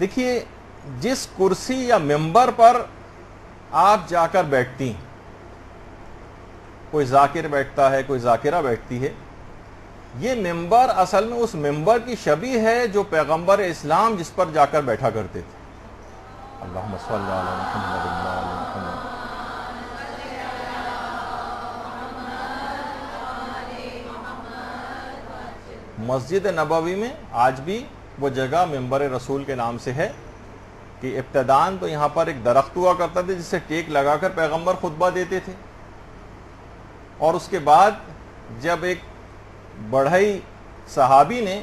دیکھیے جس کرسی یا ممبر پر آپ جا کر بیٹھتی ہیں، کوئی ذاکر بیٹھتا ہے، کوئی ذاکرہ بیٹھتی ہے، یہ ممبر اصل میں اس ممبر کی شبیہ ہے جو پیغمبر اسلام جس پر جا کر بیٹھا کرتے تھے۔ اللہم صلی علی محمد وعلی محمد۔ مسجد نبوی میں آج بھی وہ جگہ ممبر رسول کے نام سے ہے کہ ابتداً تو یہاں پر ایک درخت ہوا کرتا تھا جس سے ٹیک لگا کر پیغمبر خطبہ دیتے تھے، اور اس کے بعد جب ایک بڑھئی صحابی نے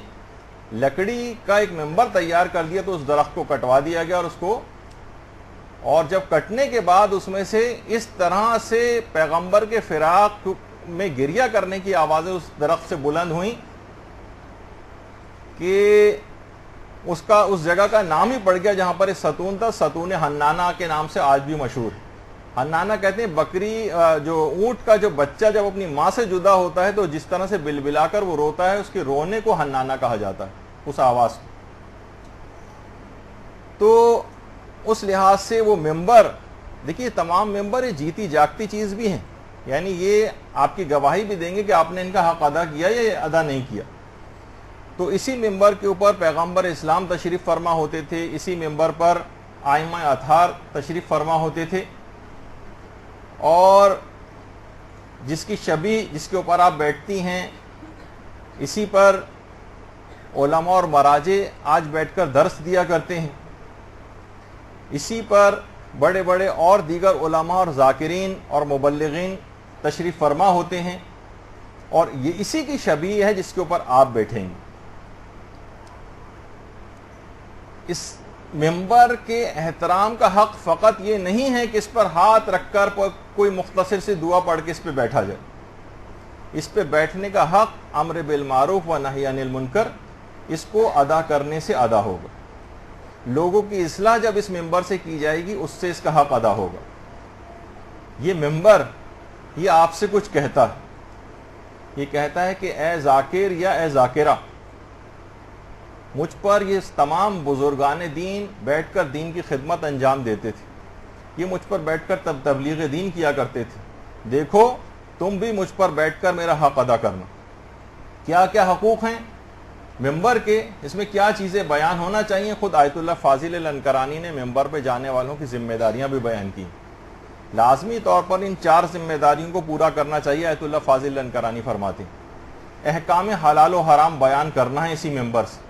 لکڑی کا ایک ممبر تیار کر دیا تو اس درخت کو کٹوا دیا گیا، اور جب کٹنے کے بعد اس میں سے اس طرح سے پیغمبر کے فراق میں گریہ کرنے کی آوازیں اس درخت سے بلند ہوئیں کہ اس جگہ کا نام ہی پڑ گیا جہاں پر ایک ستون تھا، ستون حنانہ کے نام سے آج بھی مشہور ہے۔ حنانہ کہتے ہیں بکری جو اونٹ کا جو بچہ جب اپنی ماں سے جدا ہوتا ہے تو جس طرح سے بلبلا کر وہ روتا ہے، اس کے رونے کو حنانہ کہا جاتا ہے، اس آواز کو۔ تو اس لحاظ سے وہ ممبر، دیکھیے تمام ممبر یہ جیتی جاگتی چیز بھی ہیں، یعنی یہ آپ کی گواہی بھی دیں گے کہ آپ نے ان کا حق ادا کیا یا ادا نہیں کیا۔ تو اسی ممبر کے اوپر پیغمبر اسلام تشریف فرما ہوتے تھے، اسی ممبر پر ائمہ اطہار تشریف فرما ہوتے تھے، اور جس کی شبیہ جس کے اوپر آپ بیٹھتی ہیں اسی پر علماء اور مراجع آج بیٹھ کر درس دیا کرتے ہیں، اسی پر بڑے بڑے اور دیگر علماء اور ذاکرین اور مبلغین تشریف فرما ہوتے ہیں، اور یہ اسی کی شبیہ ہے جس کے اوپر آپ بیٹھیں گے۔ اس ممبر کے احترام کا حق فقط یہ نہیں ہے کہ اس پر ہاتھ رکھ کر کوئی مختصر سی دعا پڑھ کے اس پہ بیٹھا جائے، اس پہ بیٹھنے کا حق امر بالمعروف و نہی عن المنکر اس کو ادا کرنے سے ادا ہوگا۔ لوگوں کی اصلاح جب اس ممبر سے کی جائے گی اس سے اس کا حق ادا ہوگا۔ یہ ممبر یہ آپ سے کچھ کہتا ہے، یہ کہتا ہے کہ اے ذاکر یا اے ذاکرہ، مجھ پر یہ تمام بزرگان دین بیٹھ کر دین کی خدمت انجام دیتے تھے، یہ مجھ پر بیٹھ کر تبلیغ دین کیا کرتے تھے، دیکھو تم بھی مجھ پر بیٹھ کر میرا حق ادا کرنا۔ کیا کیا حقوق ہیں ممبر کے، اس میں کیا چیزیں بیان ہونا چاہیے، خود آیت اللہ فاضل الانکرانی نے ممبر پہ جانے والوں کی ذمہ داریاں بھی بیان کی۔ لازمی طور پر ان 4 ذمہ داریوں کو پورا کرنا چاہیے، آیت اللہ فاضل الانکرانی فرماتے ہیں۔ احکام حلال و حرام بیان کرنا ہے اسی ممبر سے۔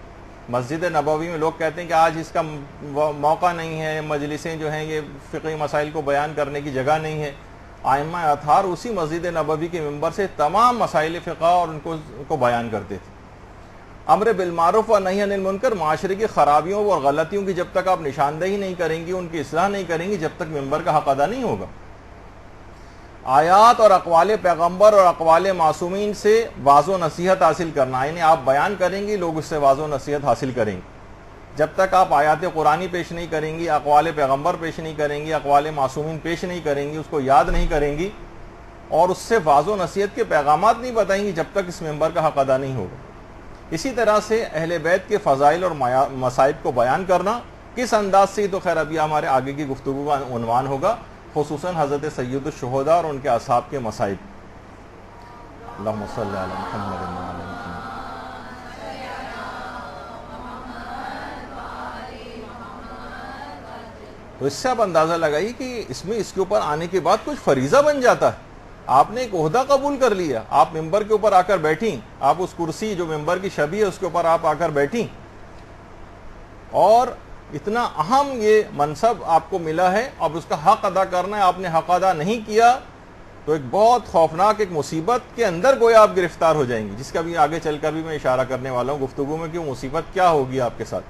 مسجد نبوی میں لوگ کہتے ہیں کہ آج اس کا موقع نہیں ہے، مجلسیں جو ہیں یہ فقہی مسائل کو بیان کرنے کی جگہ نہیں ہے۔ ائمہ اطہار اسی مسجد نبوی کے ممبر سے تمام مسائل فقہ اور ان کو بیان کرتے تھے۔ امر بالمعروف و نہی عن المنکر، معاشرے کی خرابیوں اور غلطیوں کی جب تک آپ نشاندہی نہیں کریں گی، ان کی اصلاح نہیں کریں گی، جب تک ممبر کا حق ادا نہیں ہوگا۔ آیات اور اقوال پیغمبر اور اقوال معصومین سے واضح و نصیحت حاصل کرنا، یعنی آپ بیان کریں گی لوگ اس سے واضح و نصیحت حاصل کریں گے۔ جب تک آپ آیات قرآنی پیش نہیں کریں گی، اقوال پیغمبر پیش نہیں کریں گی، اقوال معصومین پیش نہیں کریں گی، اس کو یاد نہیں کریں گی اور اس سے واضح و نصیحت کے پیغامات نہیں بتائیں گی، جب تک اس ممبر کا حق ادا نہیں ہوگا۔ اسی طرح سے اہل بیت کے فضائل اور مصائب کو بیان کرنا، کس انداز سے، تو خیر ابھی ہمارے آگے کی گفتگو کا عنوان ہوگا، خصوصاً حضرت سید الشہداء اور ان کے اصحاب کے مصائب۔ اللہم صلی علی محمد وعلی محمد۔ تو اس سے آپ اندازہ لگائیے کہ اس میں اس کے اوپر آنے کے بعد کچھ فریضہ بن جاتا ہے۔ آپ نے ایک عہدہ قبول کر لیا، آپ ممبر کے اوپر آ کر بیٹھیں، آپ اس کرسی جو ممبر کی شبیہ ہے اس کے اوپر آپ آ کر بیٹھیں، اور اتنا اہم یہ منصب آپ کو ملا ہے، اب اس کا حق ادا کرنا ہے، آپ نے حق ادا نہیں کیا تو ایک بہت خوفناک ایک مصیبت کے اندر گویا آپ گرفتار ہو جائیں گی، جس کا بھی آگے چل کر بھی میں اشارہ کرنے والا ہوں گفتگو میں کہ وہ مصیبت کیا ہوگی آپ کے ساتھ۔